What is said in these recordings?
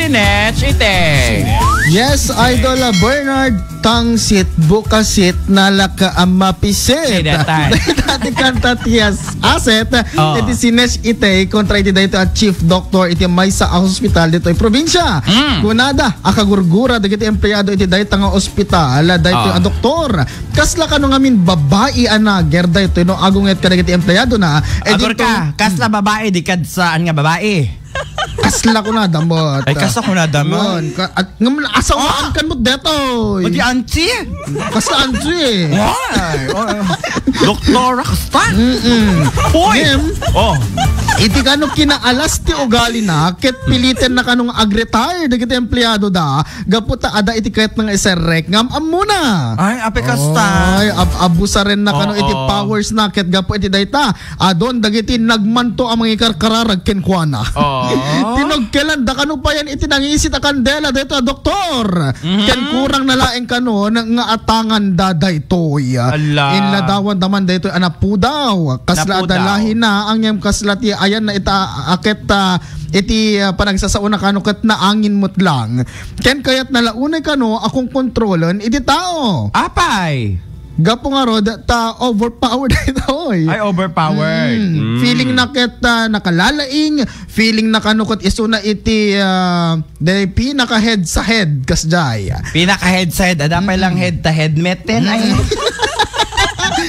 Sinech Ite. Yes, Idol Bernard Tangsit Bukasit Nalaka Amapisit. Dati kanta tiyas aset. Iti Sinech Ite kontra iti dito at Chief Doctor iti may sa hospital dito ay probinsya. Kunada akagurgura dagiti empleyado iti dito nga ospital dito a doktor. Kasla kano ngamin babae anager dito no agunget ka dagiti empleyado na. Agor ka, kasla babae di kad saan nga babae? Kasla ko na damot. Ay kasla ko na damot. At ngayon asawaan kan mo deto. Di anti? Kasla anti. Doktor Rakstan. Hoy. Iti kano kinaalas ti ugali na ket pilitin na kanong ag-retire dagiti empleyado da gaputa ada iti ket nga iserrek ngam amuna. Ay ape kasta. Ay abusa rin na kano iti powers na ket gapu iti dayta adon dagiti nagmanto ang mga karkararag kenkwana. Tinogkelan da kano pa yan iti nangisit a kandela dayto doktor. Ken kurang nalaeng kano nga atangan da daytoy. Inladawan daman daytoy anapu daw kasla adalahin na ang yam kasla ti ayan na ita aket iti panagsasauna kano ket na angin mo't lang. Ken kayat nalaunay kano akong kontrolon iti tao. Apay. Gapo nga rod ta overpowered ito. Ay overpowered. Feeling na ket nakalalaing, feeling na kanukot isuna iti pinaka head sa head kasjay. Pinaka head sa head, adapay lang head ta head meten ay.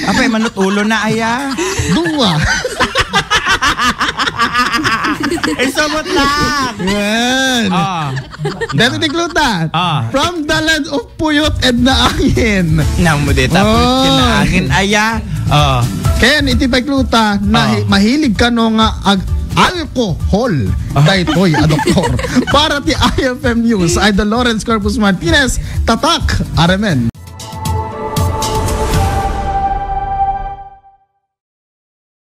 Apay manut ulo na aya. Duwa. Isabot lang. Yan. Dito tiklutan. From the land of Puyot and Naangin. Namude tapos kinaangin aya. Kaya iti paikluta na mahilig ka no nga alcohol. Daytoy a doktor. Para ti IFM News, Idol Lawrence Corpus Martinez, tatak, Aramen.